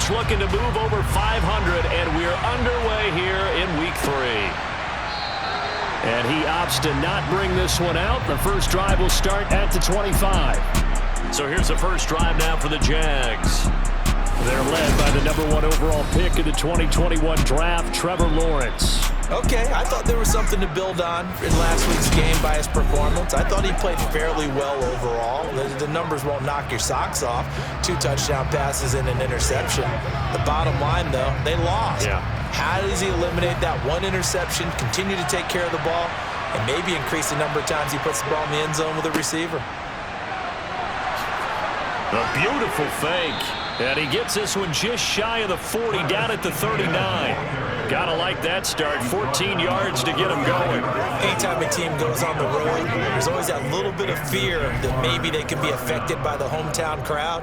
each looking to move over 500, and we're underway here in Week 3. And he opts to not bring this one out. The first drive will start at the 25. So here's the first drive now for the Jags. They're led by the #1 overall pick of the 2021 draft, Trevor Lawrence. Okay, I thought there was something to build on in last week's game by his performance. I thought he played fairly well overall. The numbers won't knock your socks off. 2 touchdown passes and an interception. The bottom line, though, they lost. Yeah. How does he eliminate that 1 interception, continue to take care of the ball, and maybe increase the number of times he puts the ball in the end zone with a receiver? A beautiful fake. And he gets this one just shy of the 40, down at the 39. Gotta like that start. 14 yards to get him going. Anytime a team goes on the road, there's always that little bit of fear that maybe they can be affected by the hometown crowd.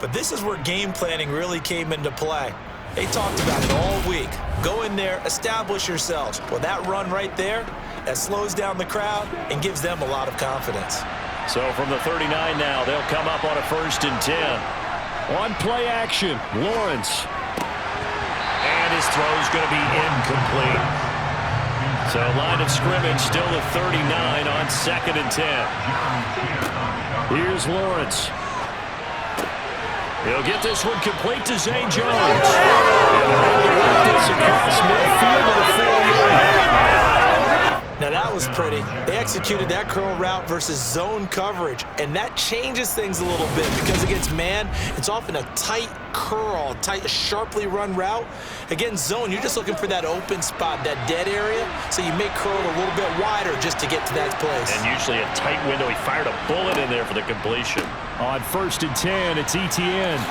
But this is where game planning really came into play. They talked about it all week. Go in there, establish yourselves. Well, that run right there, that slows down the crowd and gives them a lot of confidence. So from the 39 now, they'll come up on a 1st and 10. On play action, Lawrence. And his throw's going to be incomplete. So line of scrimmage still the 39 on 2nd and 10. Here's Lawrence. He'll get this one complete to Zay Jones. And they'll get this across midfield to the 4-yard. Now that was pretty. They executed that curl route versus zone coverage, and that changes things a little bit because against man, it's often a tight curl, tight, sharply run route. Against zone, you're just looking for that open spot, that dead area, so you may curl it a little bit wider just to get to that place. And usually a tight window. He fired a bullet in there for the completion. On 1st and 10, it's Etienne.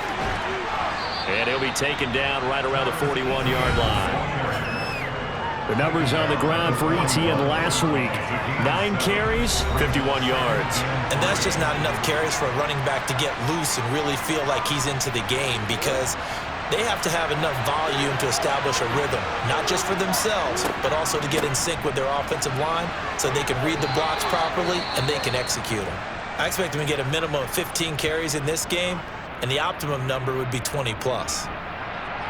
And he'll be taken down right around the 41-yard line. The numbers on the ground for Etienne last week. 9 carries, 51 yards. And that's just not enough carries for a running back to get loose and really feel like he's into the game because they have to have enough volume to establish a rhythm, not just for themselves, but also to get in sync with their offensive line so they can read the blocks properly and they can execute them. I expect them to get a minimum of 15 carries in this game, and the optimum number would be 20+.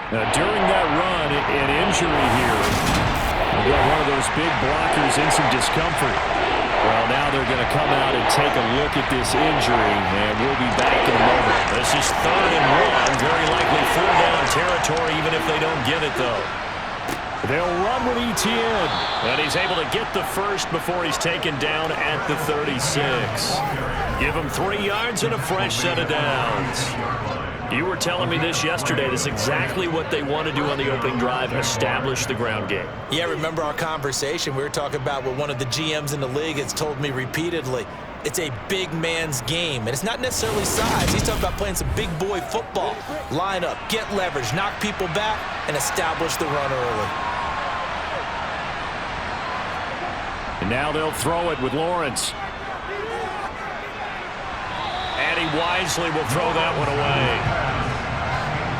Now, during that run, an injury here. We've got one of those big blockers in some discomfort. Well, now they're going to come out and take a look at this injury, and we'll be back in a moment. This is 3rd and 1, very likely 4-down territory, even if they don't get it, though. They'll run with Etienne, and he's able to get the first before he's taken down at the 36. Give him 3 yards and a fresh set of downs. You were telling me this yesterday. This is exactly what they want to do on the opening drive, establish the ground game. Yeah, remember our conversation? We were talking about what one of the GMs in the league has told me repeatedly. It's a big man's game, and it's not necessarily size. He's talking about playing some big boy football. Line up, get leverage, knock people back, and establish the run early. And now they'll throw it with Lawrence. And he wisely will throw that one away.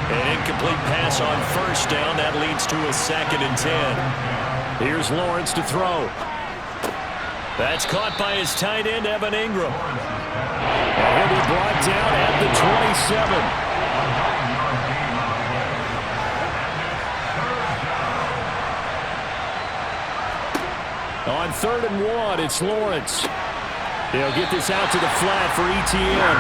An incomplete pass on 1st down. That leads to a 2nd and 10. Here's Lawrence to throw. That's caught by his tight end, Evan Ingram. And he'll be brought down at the 27. On 3rd and 1, it's Lawrence. They'll get this out to the flat for Etienne.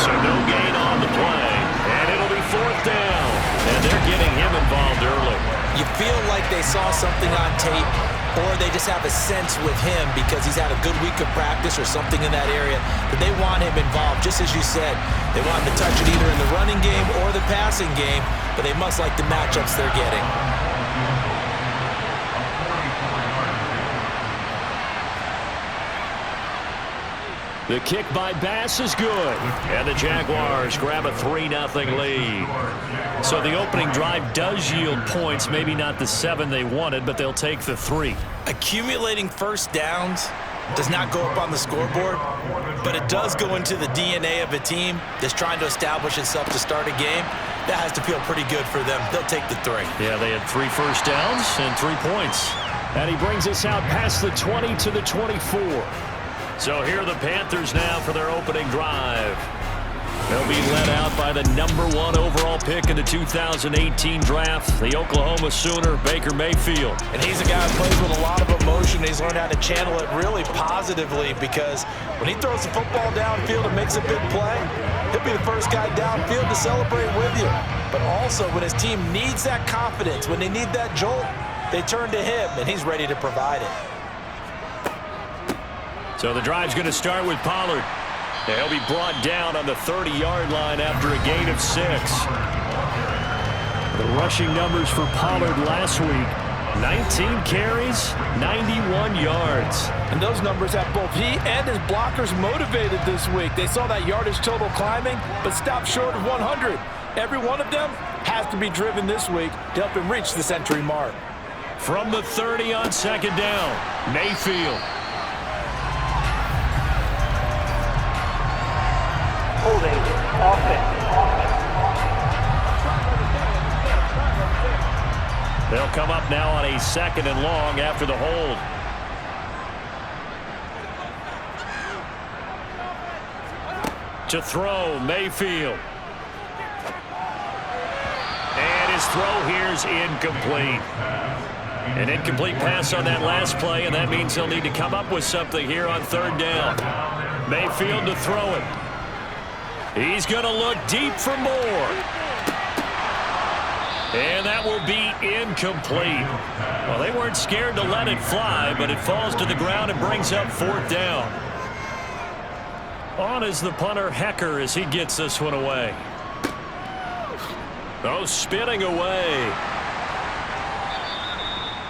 So no gain on the play. And it'll be 4th down. And they're getting him involved early. You feel like they saw something on tape, or they just have a sense with him because he's had a good week of practice or something in that area that they want him involved. Just as you said, they want him to touch it either in the running game or the passing game, but they must like the matchups they're getting. The kick by Bass is good. And the Jaguars grab a 3-0 lead. So the opening drive does yield points. Maybe not the 7 they wanted, but they'll take the 3. Accumulating first downs does not go up on the scoreboard, but it does go into the DNA of a team that's trying to establish itself to start a game. That has to feel pretty good for them. They'll take the 3. Yeah, they had 3 first downs and 3 points. And he brings us out past the 20 to the 24. So here are the Panthers now for their opening drive. They'll be led out by the #1 overall pick in the 2018 draft, the Oklahoma Sooner, Baker Mayfield. And he's a guy who plays with a lot of emotion. He's learned how to channel it really positively, because when he throws the football downfield and makes a big play, he'll be the first guy downfield to celebrate with you. But also, when his team needs that confidence, when they need that jolt, they turn to him, and he's ready to provide it. So the drive's going to start with Pollard. He'll be brought down on the 30-yard line after a gain of 6. The rushing numbers for Pollard last week: 19 carries, 91 yards. And those numbers have both he and his blockers motivated this week. They saw that yardage total climbing, but stopped short of 100. Every one of them has to be driven this week to help him reach the century mark. From the 30 on second down, Mayfield. Holding offense. They'll come up now on a 2nd and long after the hold. To throw, Mayfield. And his throw here's incomplete. An incomplete pass on that last play, and that means he'll need to come up with something here on 3rd down. Mayfield to throw it. He's going to look deep for more. And that will be incomplete. Well, they weren't scared to let it fly, but it falls to the ground and brings up 4th down. On is the punter, Hecker, as he gets this one away. Oh, spinning away.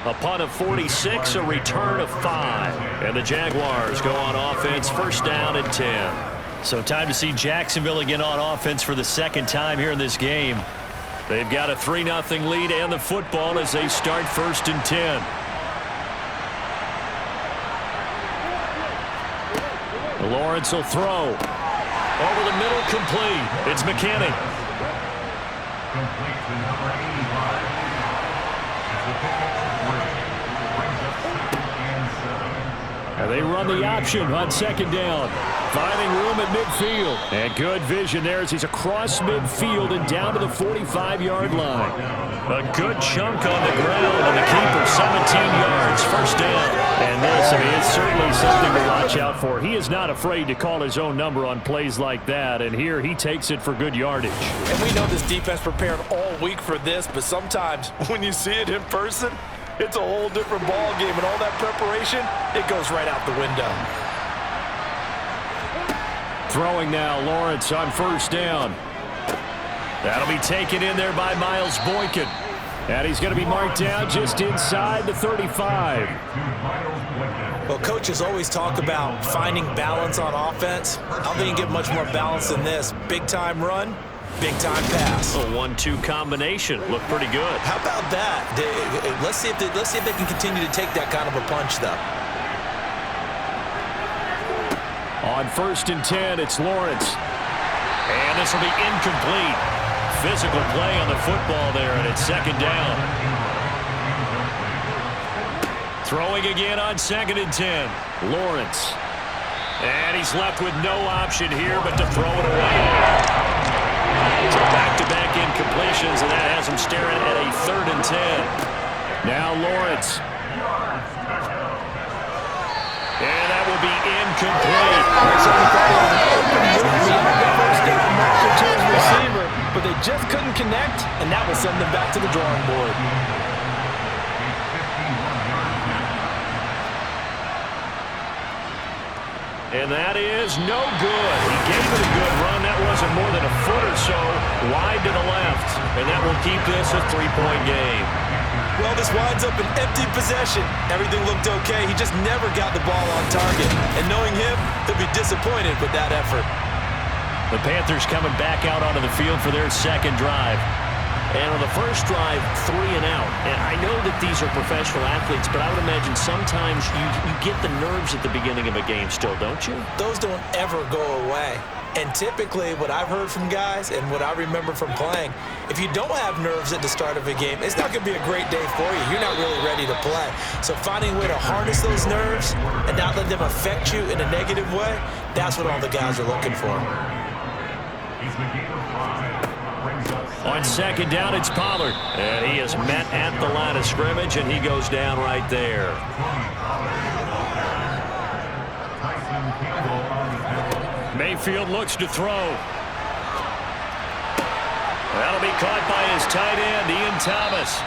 A punt of 46, a return of 5. And the Jaguars go on offense, 1st down and 10. So time to see Jacksonville again on offense for the 2nd time here in this game. They've got a 3-0 lead and the football as they start 1st and 10. Lawrence will throw. Over the middle, complete. It's McKinney. Complete to number 85. It's the pickup for 3. Brings up 2nd and 7. And they run the option on 2nd down. Finding room at midfield. And good vision there as he's across midfield and down to the 45-yard line. A good chunk on the ground, and the keeper 17 yards, 1st down. And this, I mean, it's certainly something to watch out for. He is not afraid to call his own number on plays like that, and here he takes it for good yardage. And we know this defense prepared all week for this, but sometimes when you see it in person, it's a whole different ball game, and all that preparation, it goes right out the window. Throwing now, Lawrence on 1st down. That'll be taken in there by Miles Boykin. And he's going to be marked down just inside the 35. Well, coaches always talk about finding balance on offense. I don't think you can get much more balance than this. Big-time run, big-time pass. A 1-2 combination. Looked pretty good. How about that? Let's see if they can continue to take that kind of a punch, though. On 1st and 10, it's Lawrence. And this will be incomplete. Physical play on the football there, and it's 2nd down. Throwing again on 2nd and 10. Lawrence. And he's left with no option here but to throw it away. So back-to-back incompletions, and that has him staring at a 3rd and 10. Now Lawrence. And that will be incomplete. Receiver, but they just couldn't connect, and that will send them back to the drawing board. And that is no good. He gave it a good run. That wasn't more than a foot or so wide to the left. And that will keep this a 3-point game. Well, this winds up an empty possession. Everything looked okay. He just never got the ball on target. And knowing him, he'll be disappointed with that effort. The Panthers coming back out onto the field for their 2nd drive. And on the first drive, 3 and out. And I know that these are professional athletes, but I would imagine sometimes you get the nerves at the beginning of a game still, don't you? Those don't ever go away. And typically, what I've heard from guys and what I remember from playing, if you don't have nerves at the start of a game, it's not going to be a great day for you. You're not really ready to play. So finding a way to harness those nerves and not let them affect you in a negative way, that's what all the guys are looking for. He's the gain of 5. Brings up On second down, it's Pollard. And he is met at the line of scrimmage, and he goes down right there. Mayfield looks to throw. That'll be caught by his tight end, Ian Thomas.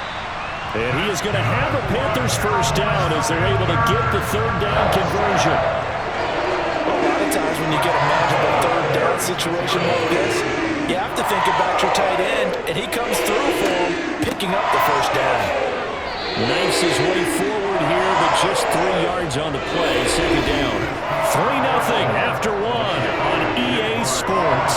And he is going to have a Panthers first down as they're able to get the third down conversion. A lot of times when you get a manageable third down situation like this, you have to think about your tight end, and he comes through for him, picking up the first down. Knifes his way forward here, but just 3 yards on the play. Second down. 3-0 after 1 on EA Sports.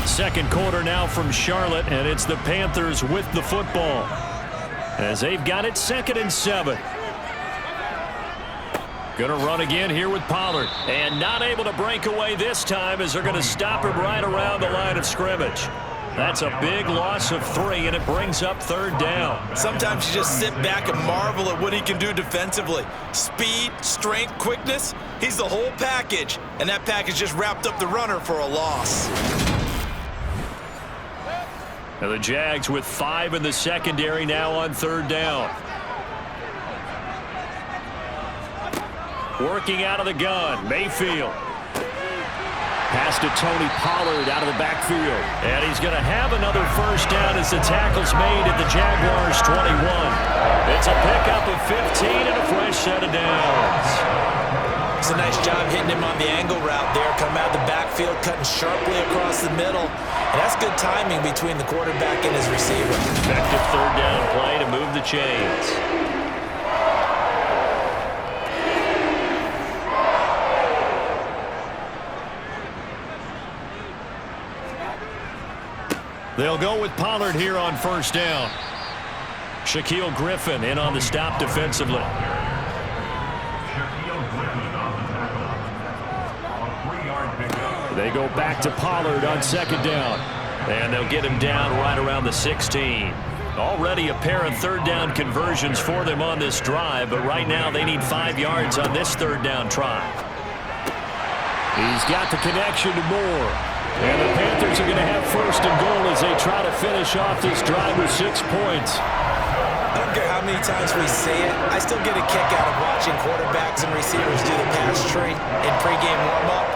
Second quarter now from Charlotte, and it's the Panthers with the football as they've got it 2nd and 7. Going to run again here with Pollard, and not able to break away this time as they're going to stop him right around the line of scrimmage. That's a big loss of 3, and it brings up third down. Sometimes you just sit back and marvel at what he can do defensively. Speed, strength, quickness, he's the whole package, and that package just wrapped up the runner for a loss. Now the Jags with 5 in the secondary now on third down. Working out of the gun, Mayfield. Pass to Tony Pollard out of the backfield. And he's going to have another first down as the tackle's made at the Jaguars 21. It's a pickup of 15 and a fresh set of downs. It's a nice job hitting him on the angle route there. Come out of the backfield, cutting sharply across the middle. And that's good timing between the quarterback and his receiver. Effective third down play to move the chains. They'll go with Pollard here on first down. Shaquille Griffin in on the stop defensively. Shaquille Griffin on the tackle. A 3-yard pickup. They go back to Pollard on second down. And they'll get him down right around the 16. Already a pair of third down conversions for them on this drive, but right now they need 5 yards on this third down try. He's got the connection to Moore. And the Panthers are going to have first and goal as they try to finish off this drive with 6 points. I don't care how many times we say it, I still get a kick out of watching quarterbacks and receivers do the pass tree in pregame warm-up.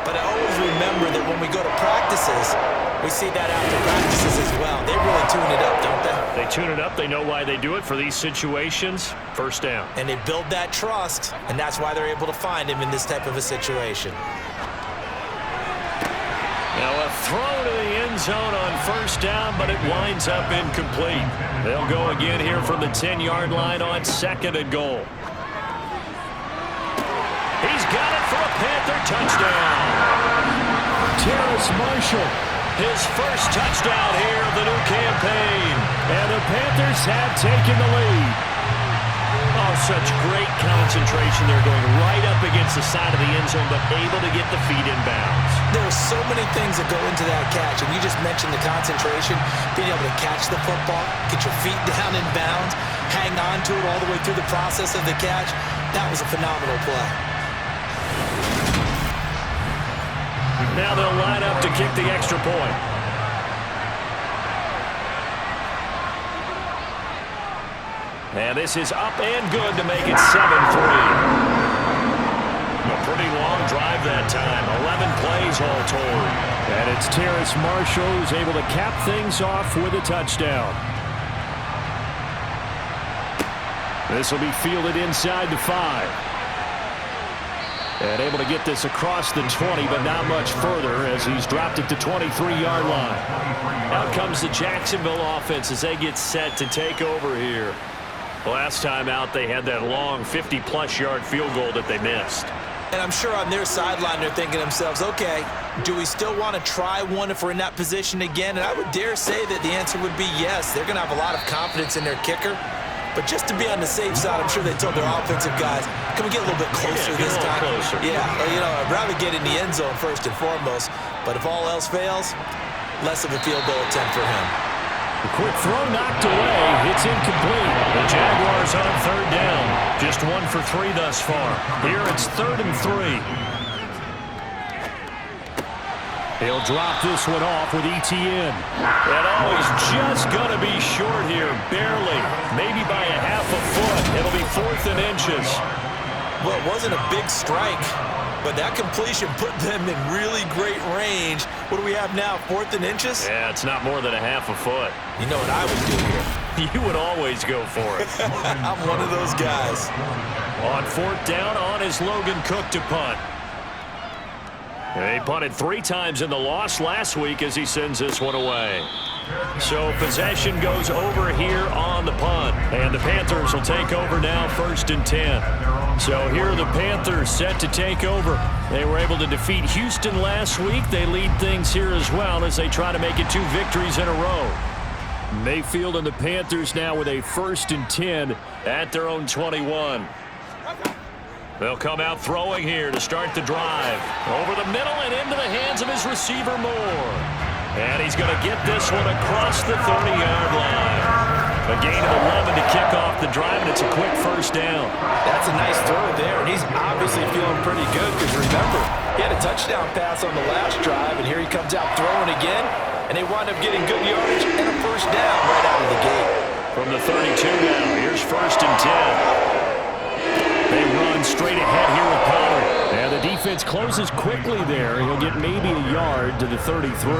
But I always remember that when we go to practices, we see that after practices as well. They really tune it up, don't they? They tune it up. They know why they do it for these situations. First down. And they build that trust, and that's why they're able to find him in this type of a situation. Now a throw to the end zone on first down, but it winds up incomplete. They'll go again here from the 10-yard line on second and goal. He's got it for a Panther touchdown. Terrace Marshall, his first touchdown here of the new campaign. And the Panthers have taken the lead. Oh, such great concentration. They're going right up against the side of the end zone, but able to get the feet in bounds. There's so many things that go into that catch, and you just mentioned the concentration, being able to catch the football, get your feet down in bounds, hang on to it all the way through the process of the catch. That was a phenomenal play. Now they'll line up to kick the extra point. And this is up and good to make it 7-3. A pretty long drive that time. 11 plays all told. And it's Terrace Marshall who's able to cap things off with a touchdown. This will be fielded inside the 5. And able to get this across the 20, but not much further as he's dropped it to 23-yard line. Out comes the Jacksonville offense as they get set to take over here. Last time out, they had that long 50-plus yard field goal that they missed. And I'm sure on their sideline, they're thinking to themselves, okay, do we still want to try one if we're in that position again? And I would dare say that the answer would be yes. They're going to have a lot of confidence in their kicker. But just to be on the safe side, I'm sure they told their offensive guys, can we get a little bit closer this time? Closer. Yeah, you know, I'd rather get in the end zone first and foremost. But if all else fails, less of a field goal attempt for him. A quick throw knocked away. It's incomplete. The Jaguars on third down. Just 1 for 3 thus far. Here it's 3rd and 3. He'll drop this one off with ETN. And he's just going to be short here, barely. Maybe by a half a foot. It'll be 4th and inches. Well, it wasn't a big strike, but that completion put them in really great range. What do we have now, 4th and inches? Yeah, it's not more than a half a foot. You know what I would do here? You would always go for it. I'm one of those guys. On 4th down, on is Logan Cook to punt. He punted 3 times in the loss last week as he sends this one away. So possession goes over here on the punt. And the Panthers will take over now, 1st and 10. So here are the Panthers set to take over. They were able to defeat Houston last week. They lead things here as well as they try to make it 2 victories in a row. Mayfield and the Panthers now with a 1st and 10 at their own 21. They'll come out throwing here to start the drive. Over the middle and into the hands of his receiver Moore. And he's going to get this one across the 30-yard line. A gain of 11 to kick off the drive, and it's a quick 1st down. That's a nice throw there, and he's obviously feeling pretty good because remember, he had a touchdown pass on the last drive, and here he comes out throwing again, and they wind up getting good yardage and a 1st down right out of the gate. From the 32 now, here's 1st and 10. They run straight ahead here with Pollard. And the defense closes quickly there. He'll get maybe a yard to the 33.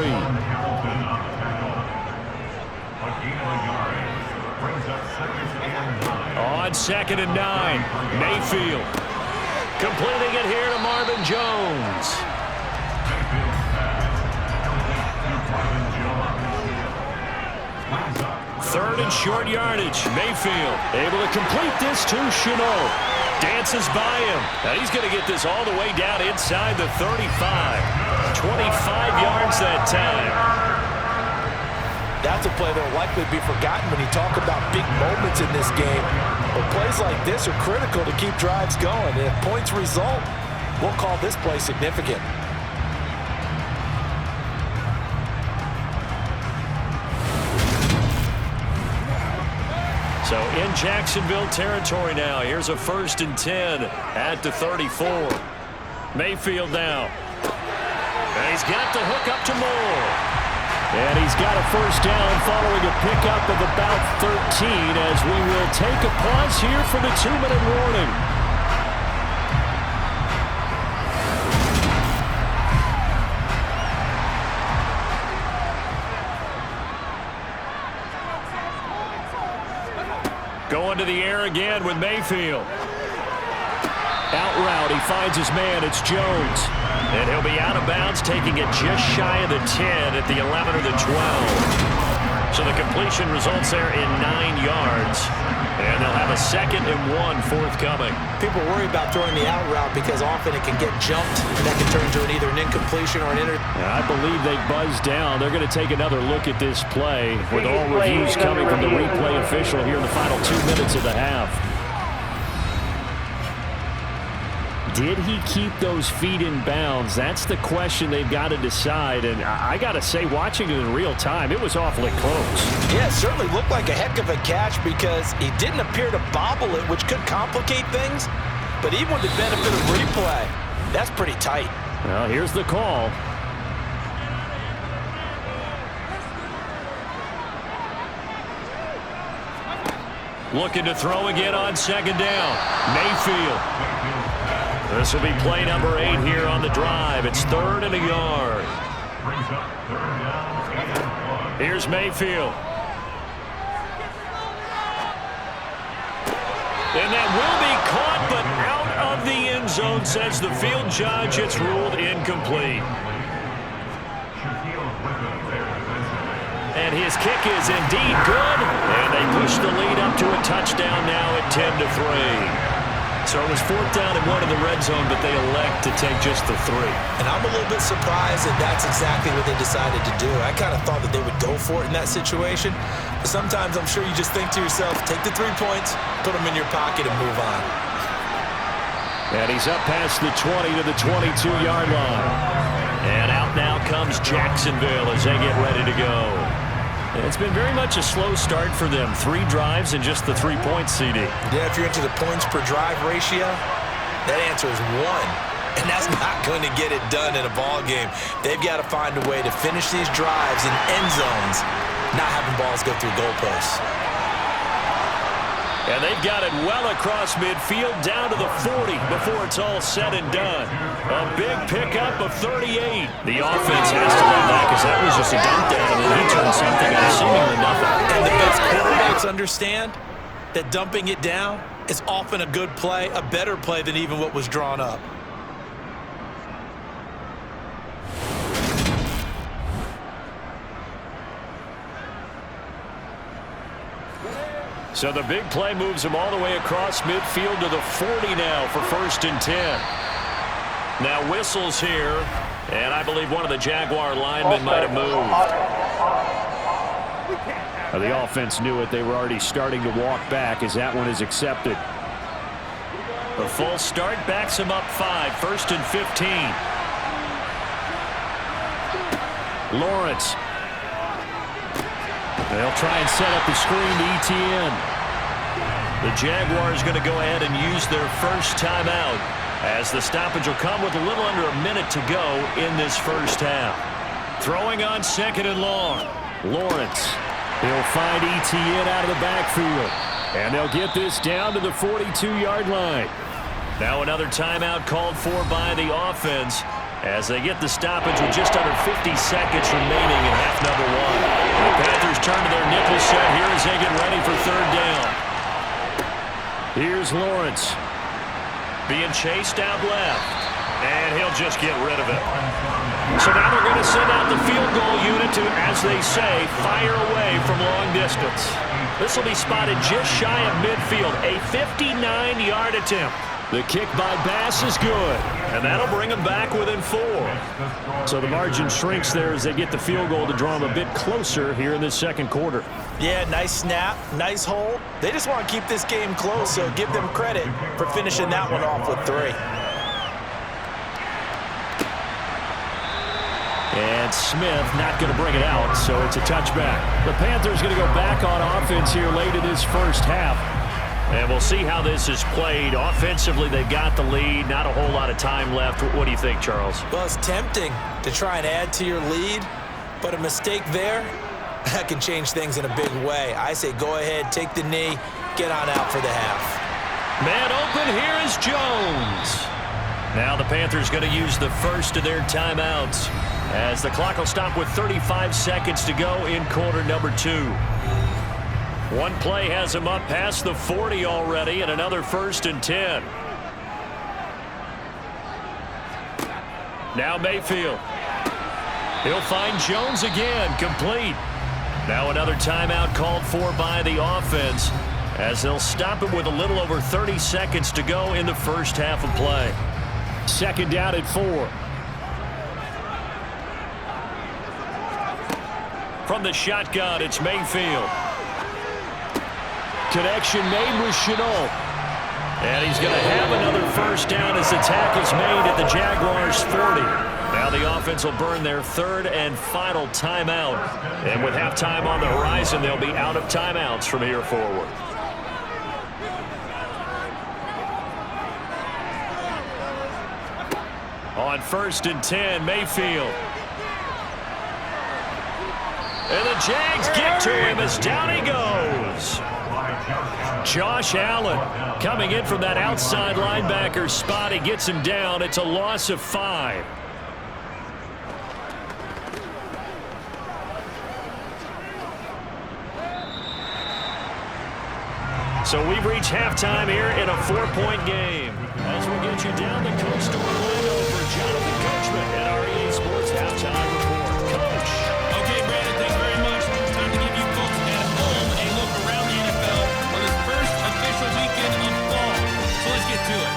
On 2nd and 9, Mayfield. Completing it here to Marvin Jones. Third and short yardage. Mayfield able to complete this to Chenault. Dances by him. Now he's going to get this all the way down inside the 35. 25 yards that time. That's a play that will likely be forgotten when you talk about big moments in this game. But plays like this are critical to keep drives going. And if points result, we'll call this play significant. So in Jacksonville territory now. Here's a 1st and 10 at the 34. Mayfield now. And he's got the hook up to Moore. And he's got a 1st down following a pickup of about 13 as we will take a pause here for the 2-minute warning. Going to the air again with Mayfield. Out route, he finds his man. It's Jones. And he'll be out of bounds, taking it just shy of the 10 at the 11 or the 12. So the completion results there in 9 yards. And they'll have a 2nd and 1 forthcoming. People worry about throwing the out route because often it can get jumped. And that can turn into either an incompletion or an I believe they buzzed down. They're going to take another look at this play with all reviews coming from the replay official here in the final 2 minutes of the half. Did he keep those feet in bounds? That's the question they've got to decide. And I got to say, watching it in real time, it was awfully close. Yeah, it certainly looked like a heck of a catch because he didn't appear to bobble it, which could complicate things. But even with the benefit of replay, that's pretty tight. Well, here's the call. Looking to throw again on 2nd down. Mayfield. This will be play number 8 here on the drive. It's 3rd and a yard. Here's Mayfield. And that will be caught, but out of the end zone, says the field judge. It's ruled incomplete. And his kick is indeed good. And they push the lead up to a touchdown now at 10-3. So it was 4th down and 1 in the red zone, but they elect to take just the 3. And I'm a little bit surprised that that's exactly what they decided to do. I kind of thought that they would go for it in that situation. But sometimes I'm sure you just think to yourself, take the 3 points, put them in your pocket, and move on. And he's up past the 20 to the 22-yard line. And out now comes Jacksonville as they get ready to go. It's been very much a slow start for them. 3 drives and just the 3 points, CD. Yeah, if you're into the points per drive ratio, that answer is 1. and that's not going to get it done in a ball game. They've got to find a way to finish these drives in end zones, not having balls go through goalposts. And they've got it well across midfield down to the 40 before it's all said and done. A big pickup of 38. The offense has to run that because that was just a dump down, and then he turned something into seemingly nothing. And the best quarterbacks understand that dumping it down is often a good play, a better play than even what was drawn up. So the big play moves him all the way across midfield to the 40 now for 1st and 10. Now whistles here, and I believe one of the Jaguar linemen might have moved. The offense knew it. They were already starting to walk back as that one is accepted. The full start backs him up 5, 1st and 15. Lawrence. They'll try and set up the screen to ETN. The Jaguars going to go ahead and use their first timeout as the stoppage will come with a little under a minute to go in this first half. Throwing on 2nd and long. Lawrence. He'll find ETN out of the backfield. And they'll get this down to the 42-yard line. Now another timeout called for by the offense as they get the stoppage with just under 50 seconds remaining in half number 1. The Panthers turn to their nickel set here as they get ready for 3rd down. Here's Lawrence. Being chased out left. And he'll just get rid of it. So now they're going to send out the field goal unit to, as they say, fire away from long distance. This will be spotted just shy of midfield. A 59-yard attempt. The kick by Bass is good, and that'll bring them back within 4. So the margin shrinks there as they get the field goal to draw them a bit closer here in this 2nd quarter. Yeah, nice snap, nice hold. They just want to keep this game close, so give them credit for finishing that one off with 3. And Smith not going to bring it out, so it's a touchback. The Panthers going to go back on offense here late in this first half. And we'll see how this is played. Offensively, they've got the lead. Not a whole lot of time left. What do you think, Charles? Well, it's tempting to try and add to your lead, but a mistake there, that can change things in a big way. I say go ahead, take the knee, get on out for the half. Man open, here is Jones. Now the Panthers going to use the first of their timeouts as the clock will stop with 35 seconds to go in quarter number 2. One play has him up past the 40 already, and another 1st and 10. Now Mayfield. He'll find Jones again, complete. Now another timeout called for by the offense as they'll stop him with a little over 30 seconds to go in the first half of play. 2nd down at 4. From the shotgun, it's Mayfield. Connection made with Chenault. And he's going to have another 1st down as the tackle's made at the Jaguars' 40. Now the offense will burn their 3rd and final timeout. And with halftime on the horizon, they'll be out of timeouts from here forward. On 1st and 10, Mayfield. And the Jags get to him as down he goes. Josh Allen coming in from that outside linebacker spot. He gets him down. It's a loss of 5. So we've reached halftime here in a 4-point game. As we get you down the coast to Orlando for Jonathan Coachman at our EA Sports Halftime Report. Coach. Okay, Brandon, thank you very much. Time to give you folks at home a look around the NFL on this first official weekend of fall. So let's get to it.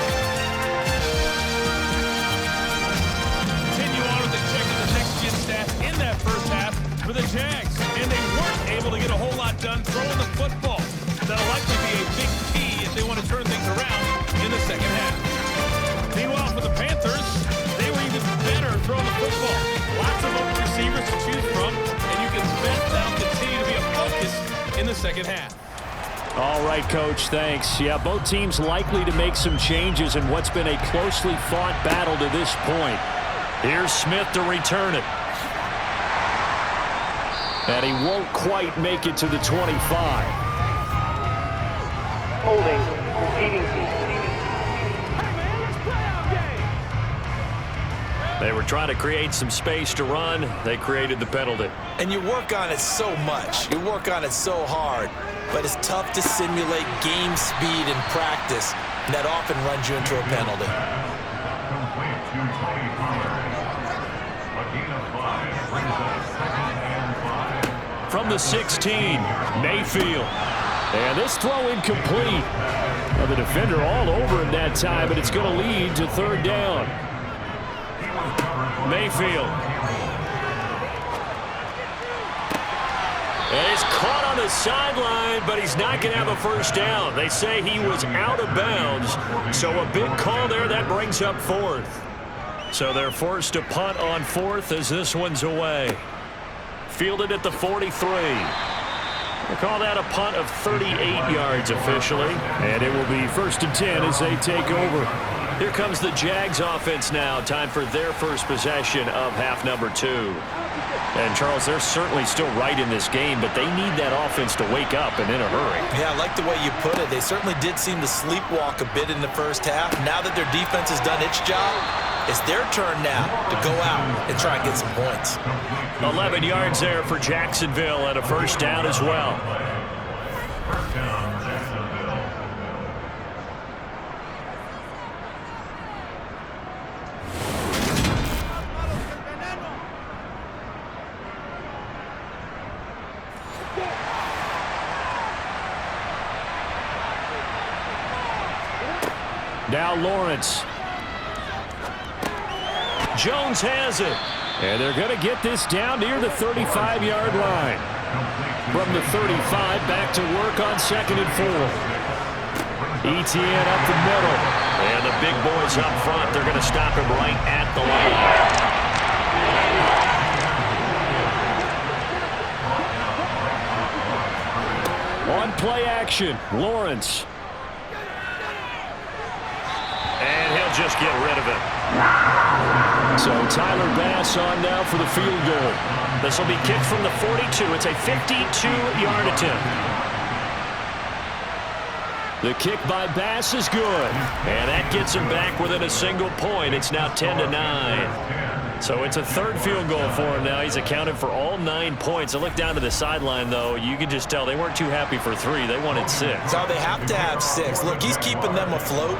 Continue on with the check of the next-gen stats in that first half for the Jags. And they weren't able to get a whole lot done throwing the football. That'll likely be a big key if they want to turn things around in the second half. Meanwhile, for the Panthers, they were even better throwing the football. Lots of open receivers to choose from, and you can bet that'll continue to be a focus in the second half. All right, Coach, thanks. Yeah, both teams likely to make some changes in what's been a closely fought battle to this point. Here's Smith to return it. And he won't quite make it to the 25. Holding. Conceding team. They were trying to create some space to run. They created the penalty. And you work on it so much. You work on it so hard. But it's tough to simulate game speed in practice. And that often runs you into a penalty. Complete to Tony Pollard. A gain of 5 brings up 2nd and 5. From the 16, Mayfield. And this throw incomplete. Well, the defender all over him that time, but it's going to lead to 3rd down. Mayfield. And he's caught on the sideline, but he's not going to have a 1st down. They say he was out of bounds, so a big call there. That brings up 4th. So they're forced to punt on 4th as this one's away. Fielded at the 43. They call that a punt of 38 yards officially, and it will be 1st and 10 as they take over. Here comes the Jags offense now. Time for their first possession of half number 2. And, Charles, they're certainly still right in this game, but they need that offense to wake up and in a hurry. Yeah, I like the way you put it. They certainly did seem to sleepwalk a bit in the first half. Now that their defense has done its job, it's their turn now to go out and try and get some points. 11 yards there for Jacksonville and a 1st down as well. 1st down, Jacksonville. Now Lawrence. Jones has it. And they're going to get this down near the 35-yard line. From the 35, back to work on 2nd and 4. ETN up the middle. And the big boys up front, they're going to stop him right at the line. On play action, Lawrence. And he'll just get rid of it. So Tyler Bass on now for the field goal. This will be kicked from the 42. It's a 52-yard attempt. The kick by Bass is good. And that gets him back within a single point. It's now 10-9. So it's a 3rd field goal for him now. He's accounted for all 9 points. I look down to the sideline, though. You can just tell they weren't too happy for 3. They wanted 6. So they have to have 6. Look, he's keeping them afloat.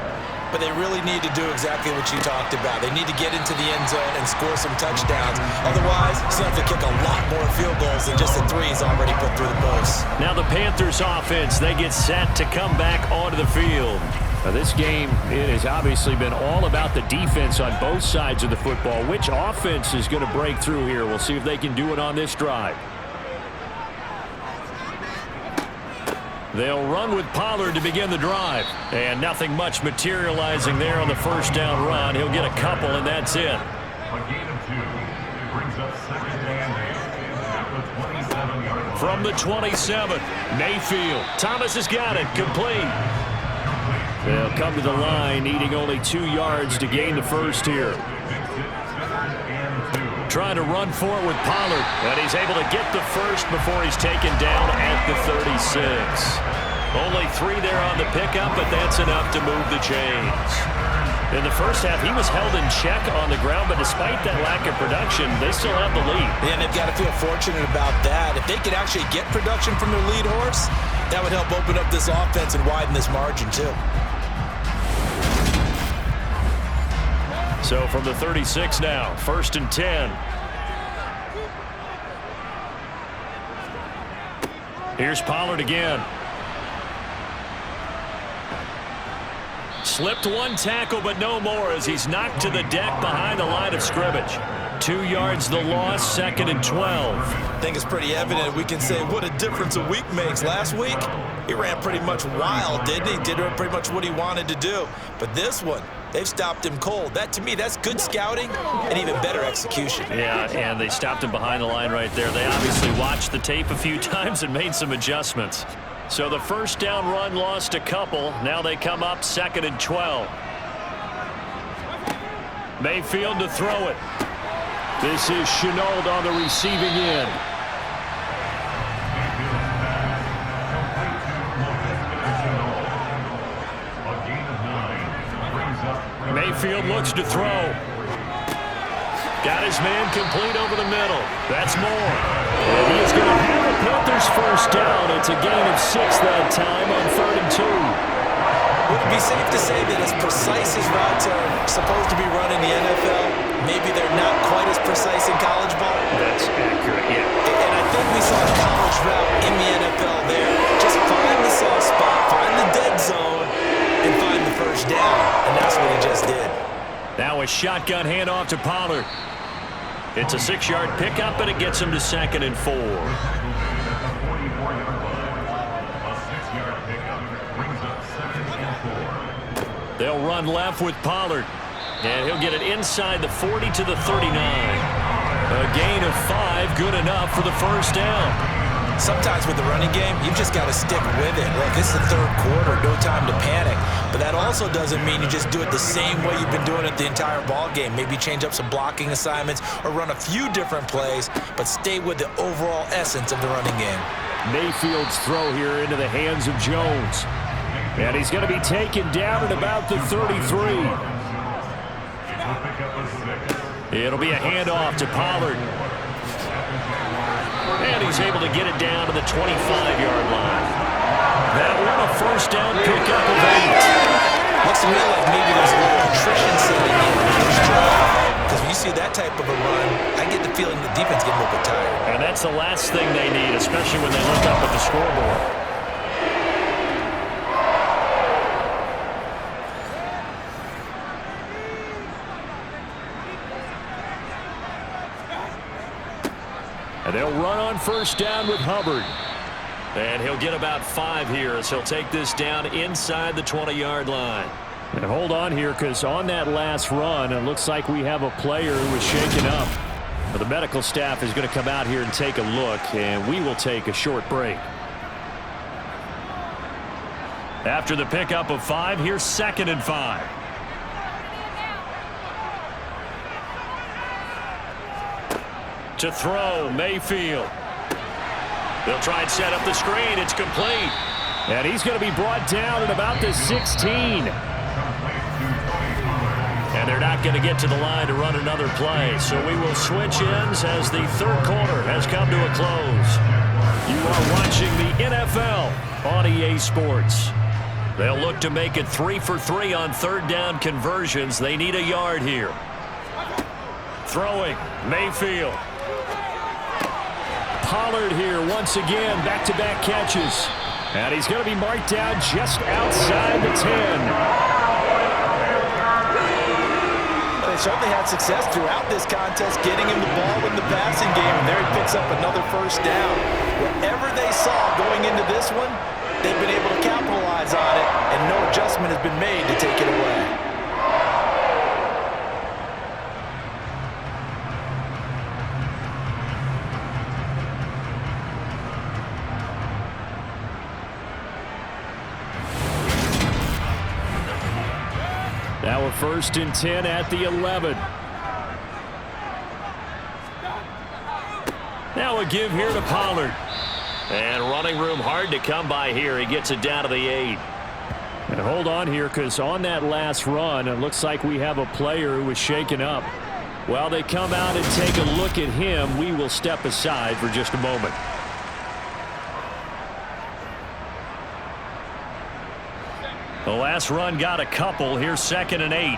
But they really need to do exactly what you talked about. They need to get into the end zone and score some touchdowns. Otherwise, he's going to have to kick a lot more field goals than just the 3 he's already put through the post. Now the Panthers offense, they get set to come back onto the field. Now this game, it has obviously been all about the defense on both sides of the football. Which offense is going to break through here? We'll see if they can do it on this drive. They'll run with Pollard to begin the drive. And nothing much materializing there on the 1st down run. He'll get a couple, and that's it. A gain of 2 brings up 2nd and 8 at the 27-yard line. From the 27, Mayfield. Thomas has got it. Complete. They'll come to the line, needing only 2 yards to gain the 1st here. Trying to run for it with Pollard, and he's able to get the 1st before he's taken down at the 36. Only 3 there on the pickup, but that's enough to move the chains. In the first half, he was held in check on the ground, but despite that lack of production, they still have the lead. Yeah, and they've got to feel fortunate about that. If they could actually get production from their lead horse, that would help open up this offense and widen this margin, too. So from the 36 now, 1st and 10. Here's Pollard again. Slipped one tackle, but no more as he's knocked to the deck behind the line of scrimmage. 2 yards the loss, 2nd and 12. I think it's pretty evident. We can say what a difference a week makes. Last week, he ran pretty much wild, didn't he? Did pretty much what he wanted to do. But this one, they've stopped him cold. That, to me, that's good scouting and even better execution. Yeah, and they stopped him behind the line right there. They obviously watched the tape a few times and made some adjustments. So the first down run lost a couple. Now they come up 2nd and 12. Mayfield to throw it. This is Chenault on the receiving end. Mayfield looks to throw. Got his man complete over the middle. That's more. And he is going to have the Panthers first down. It's a gain of 6 that time on 3rd and 2. Would it be safe to say that as precise as routes are supposed to be run in the NFL, maybe they're not quite as precise in college ball? That's accurate, yeah. And I think we saw a college route in the NFL there. Just find the soft spot, find the dead zone, and find the first down. And that's what he just did. Now a shotgun handoff to Pollard. It's a 6-yard pickup, and it gets him to 2nd and 4. They'll run left with Pollard, and he'll get it inside the 40 to the 39. A gain of 5, good enough for the first down. Sometimes with the running game, you've just got to stick with it. Look, it's the 3rd quarter, no time to panic. But that also doesn't mean you just do it the same way you've been doing it the entire ball game. Maybe change up some blocking assignments or run a few different plays, but stay with the overall essence of the running game. Mayfield's throw here into the hands of Jones. And he's going to be taken down at about the 33. It'll be a handoff to Pollard. And he's able to get it down to the 25-yard line. That one a first down pickup of 8. Looks to me like maybe there's a little attrition setting in the first drive. Because when you see that type of a run, I get the feeling the defense getting a little bit tired. And that's the last thing they need, especially when they look up at the scoreboard. And they'll run on first down with Hubbard. And he'll get about 5 here as he'll take this down inside the 20-yard line. And hold on here, because on that last run, it looks like we have a player who was shaken up. But the medical staff is going to come out here and take a look, and we will take a short break. After the pickup of 5, here's 2nd and 5. To throw, Mayfield. They'll try and set up the screen. It's complete. And he's going to be brought down at about the 16. And they're not going to get to the line to run another play. So we will switch ends as the 3rd quarter has come to a close. You are watching the NFL on EA Sports. They'll look to make it 3 for 3 on 3rd down conversions. They need a yard here. Throwing, Mayfield. Pollard here once again, back-to-back catches. And he's going to be marked down just outside the 10. They certainly had success throughout this contest getting him the ball in the passing game, and there he picks up another first down. Whatever they saw going into this one, they've been able to capitalize on it, and no adjustment has been made to take it away. Now a 1st and 10 at the 11. Now a give here to Pollard. And running room hard to come by here. He gets it down to the 8. And hold on here, because on that last run, it looks like we have a player who was shaken up. While they come out and take a look at him, we will step aside for just a moment. The last run got a couple. Here's 2nd and 8.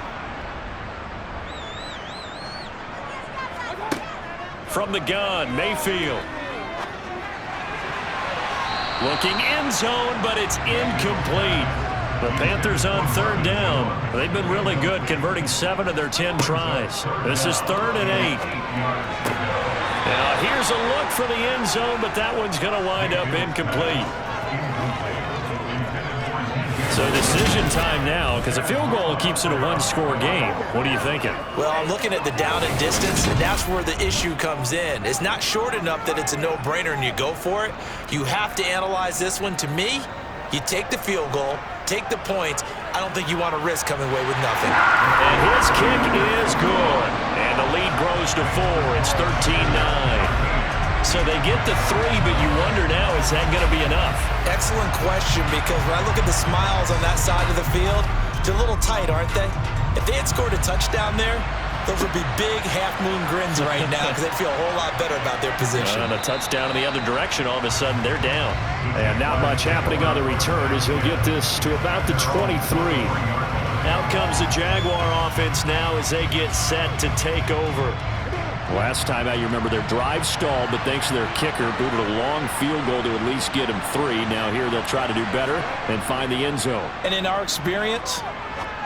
From the gun, Mayfield. Looking end zone, but it's incomplete. The Panthers on 3rd down. They've been really good, converting 7 of their 10 tries. This is 3rd and 8. Now here's a look for the end zone, but that one's going to wind up incomplete. So decision time now, because a field goal keeps it a one-score game. What are you thinking? Well, I'm looking at the down and distance, and that's where the issue comes in. It's not short enough that it's a no-brainer and you go for it. You have to analyze this one. To me, you take the field goal, take the points. I don't think you want to risk coming away with nothing. And his kick is good. And the lead grows to 4. It's 13-9. So they get the 3, but you wonder now, is that going to be enough? Excellent question, because when I look at the smiles on that side of the field, they're a little tight, aren't they? If they had scored a touchdown there, those would be big half-moon grins right now because they'd feel a whole lot better about their position. And a touchdown in the other direction, all of a sudden they're down. And not much happening on the return as he'll get this to about the 23. Out comes the Jaguar offense now as they get set to take over. Last time out, you remember their drive stalled, but thanks to their kicker, booted a long field goal to at least get him 3. Now here they'll try to do better and find the end zone. And in our experience,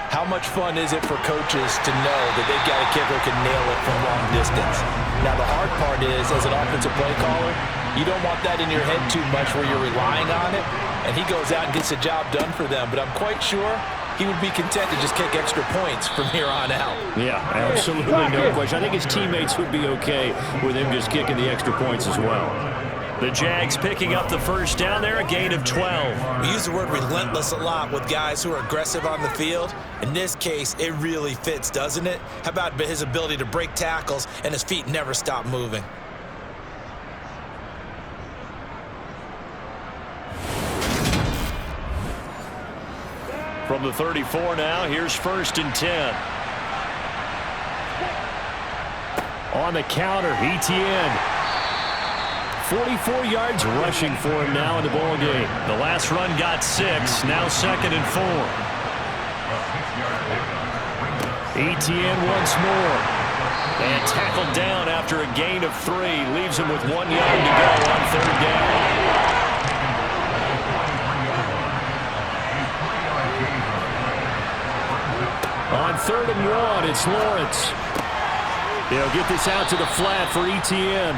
how much fun is it for coaches to know that they've got a kicker who can nail it from long distance? Now, the hard part is, as an offensive play caller, you don't want that in your head too much where you're relying on it, and he goes out and gets the job done for them. But I'm quite sure he would be content to just kick extra points from here on out. Yeah, absolutely no question. I think his teammates would be okay with him just kicking the extra points as well. The Jags picking up the first down there, a gain of 12. We use the word relentless a lot with guys who are aggressive on the field. In this case, it really fits, doesn't it? How about his ability to break tackles and his feet never stop moving? From the 34 now, here's 1st and 10. On the counter, Etienne. 44 yards rushing for him now in the ball game. The last run got 6, now 2nd and 4. Etienne once more. And tackled down after a gain of 3. Leaves him with 1 yard to go on 3rd down. On 3rd and 1, it's Lawrence. They'll get this out to the flat for Etienne.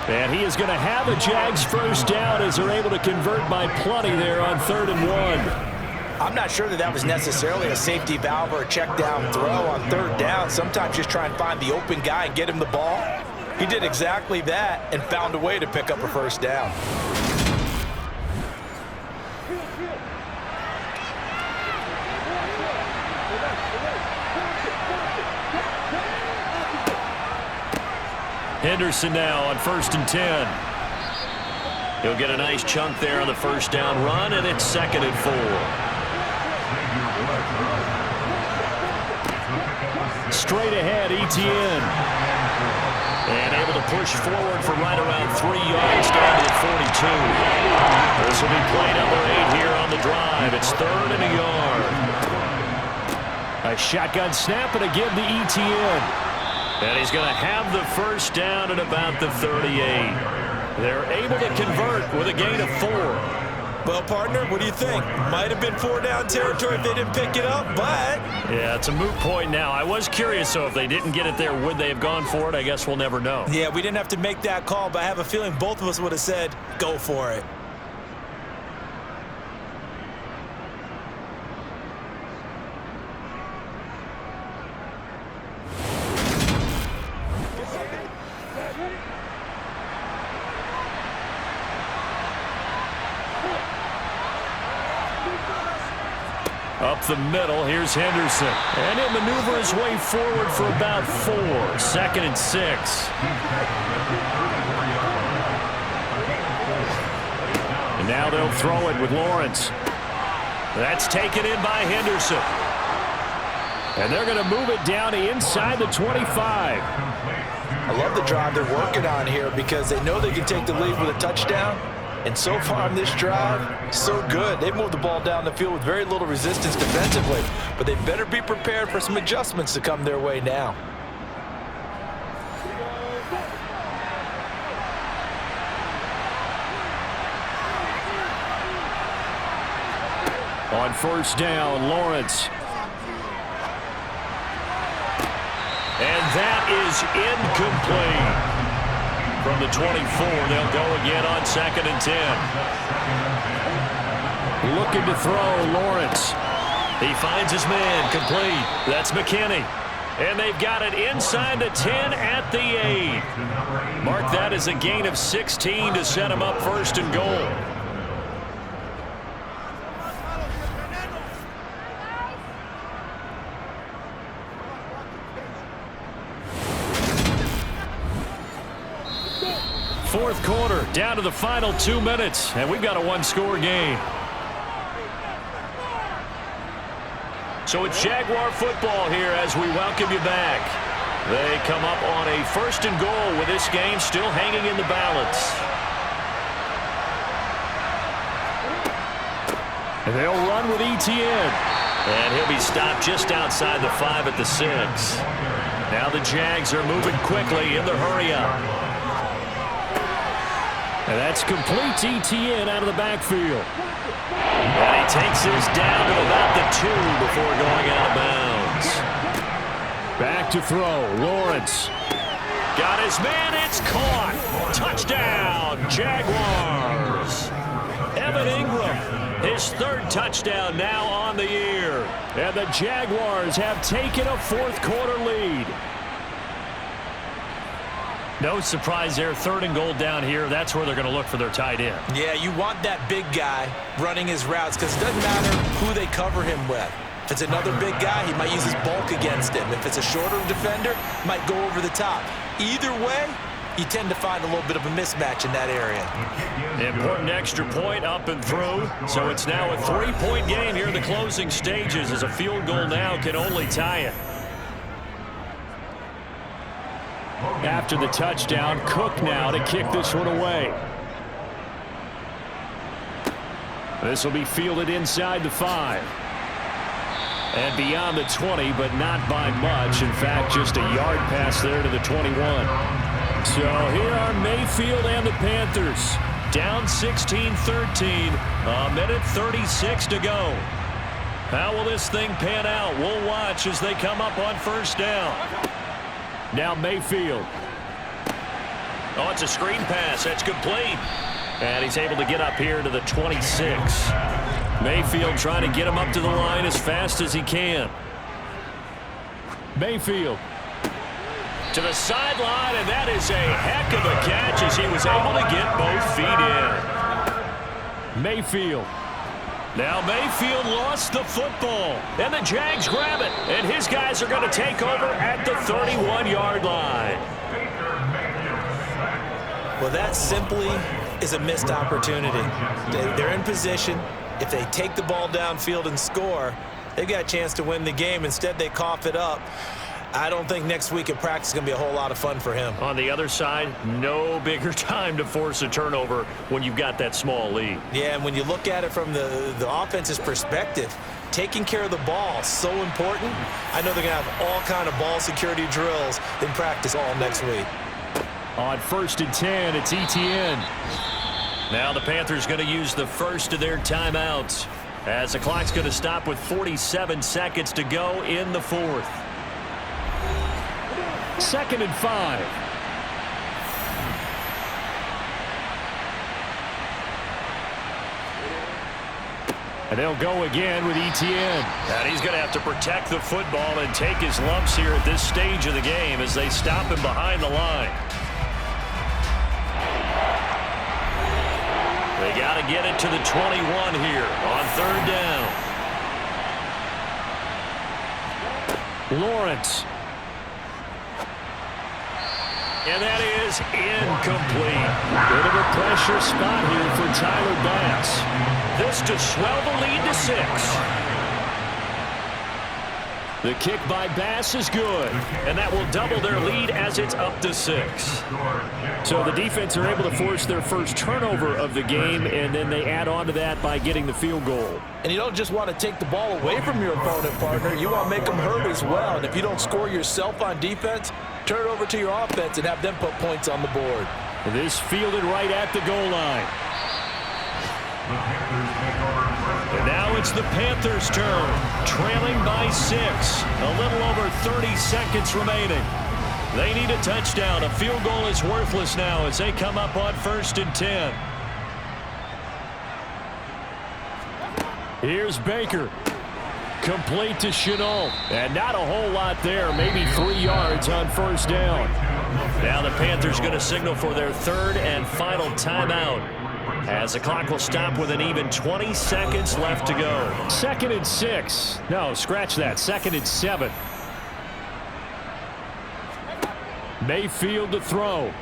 And he is going to have a Jags first down as they're able to convert by plenty there on 3rd and 1. I'm not sure that was necessarily a safety valve or a check down throw on 3rd down. Sometimes just try and find the open guy and get him the ball. He did exactly that and found a way to pick up a first down. Henderson now on 1st and 10. He'll get a nice chunk there on the first down run, and it's 2nd and 4. Straight ahead, Etienne. And able to push forward for right around 3 yards down to the 42. This will be play number 8 here on the drive. It's 3rd and a yard. A shotgun snap and a give to Etienne. And he's going to have the first down at about the 38. They're able to convert with a gain of 4. Well, partner, what do you think? Might have been 4-down territory if they didn't pick it up, but... Yeah, it's a moot point now. I was curious, so if they didn't get it there, would they have gone for it? I guess we'll never know. Yeah, we didn't have to make that call, but I have a feeling both of us would have said, go for it. Up the middle, here's Henderson. And he'll maneuver his way forward for about 4. 2nd and 6. And now they'll throw it with Lawrence. That's taken in by Henderson. And they're going to move it down to inside the 25. I love the drive they're working on here because they know they can take the lead with a touchdown. And so far on this drive, so good. They've moved the ball down the field with very little resistance defensively, but they better be prepared for some adjustments to come their way now. On 1st down, Lawrence. And that is incomplete. From the 24, they'll go again on 2nd and 10. Looking to throw, Lawrence. He finds his man, complete. That's McKinney. And they've got it inside the 10 at the 8. Mark that as a gain of 16 to set him up 1st and goal. Fourth quarter, down to the final 2 minutes, and we've got a one-score game. So it's Jaguar football here as we welcome you back. They come up on a 1st and goal with this game still hanging in the balance. And they'll run with Etienne. And he'll be stopped just outside the 5 at the 6. Now the Jags are moving quickly in the hurry-up. And that's complete to Etienne out of the backfield. And he takes this down to about the 2 before going out of bounds. Back to throw. Lawrence. Got his man. It's caught. Touchdown, Jaguars. Evan Ingram, his 3rd touchdown now on the year. And the Jaguars have taken a 4th quarter lead. No surprise there, 3rd and goal down here. That's where they're going to look for their tight end. Yeah, you want that big guy running his routes because it doesn't matter who they cover him with. If it's another big guy, he might use his bulk against him. If it's a shorter defender, he might go over the top. Either way, you tend to find a little bit of a mismatch in that area. Important extra point up and through. So it's now a 3-point game here in the closing stages as a field goal now can only tie it. After the touchdown, Cook now to kick this one away. This will be fielded inside the 5. And beyond the 20, but not by much. In fact, just a yard pass there to the 21. So here are Mayfield and the Panthers. Down 16-13, a minute 36 to go. How will this thing pan out? We'll watch as they come up on 1st down. Now Mayfield. Oh, it's a screen pass. That's complete. And he's able to get up here to the 26. Mayfield trying to get him up to the line as fast as he can. Mayfield. To the sideline, and that is a heck of a catch as he was able to get both feet in. Mayfield. Now Mayfield lost the football, and the Jags grab it, and his guys are going to take over at the 31-yard line. Well, that simply is a missed opportunity. They're in position. If they take the ball downfield and score, they've got a chance to win the game. Instead, they cough it up. I don't think next week at practice is going to be a whole lot of fun for him. On the other side, no bigger time to force a turnover when you've got that small lead. Yeah, and when you look at it from the offense's perspective, taking care of the ball is so important. I know they're going to have all kind of ball security drills in practice all next week. On 1st and 10, it's Etienne. Now the Panthers going to use the first of their timeouts as the clock's going to stop with 47 seconds to go in the 4th. 2nd and 5. And they'll go again with Etienne. And he's going to have to protect the football and take his lumps here at this stage of the game as they stop him behind the line. They got to get it to the 21 here on 3rd down. Lawrence. And that is incomplete. Bit of a pressure spot here for Tyler Bass. This to swell the lead to 6. The kick by Bass is good, and that will double their lead as it's up to 6. So the defense are able to force their first turnover of the game, and then they add on to that by getting the field goal. And you don't just want to take the ball away from your opponent, partner. You want to make them hurt as well. And if you don't score yourself on defense, turn it over to your offense and have them put points on the board. This fielded right at the goal line. And now it's the Panthers' turn, trailing by 6. A little over 30 seconds remaining. They need a touchdown. A field goal is worthless now as they come up on 1st and 10. Here's Baker. Complete to Chenault. And not a whole lot there. Maybe 3 yards on first down. Now the Panthers going to signal for their third and final timeout, as the clock will stop with an even 20 seconds left to go. 2nd and 6. No, scratch that. 2nd and 7. Mayfield to throw.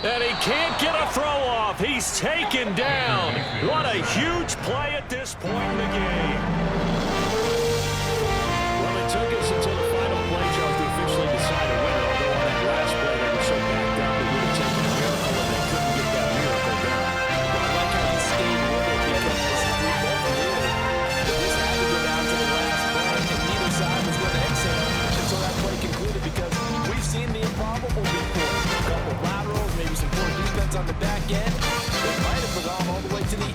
And he can't get a throw off. He's taken down. What a huge play at this point in the game. Well, it took us until the final play, Charles, to officially decide a winner. Although on that last play, they were so backed up, it would have taken a miracle, and they couldn't get that miracle done. Well, I like how he stayed with it, because we both knew that this had to go down to the last play, and neither side was going to exit until that play concluded, because we've seen the improbable before. A couple laterals, maybe some poor defense on the back end. They might have gone all the way to the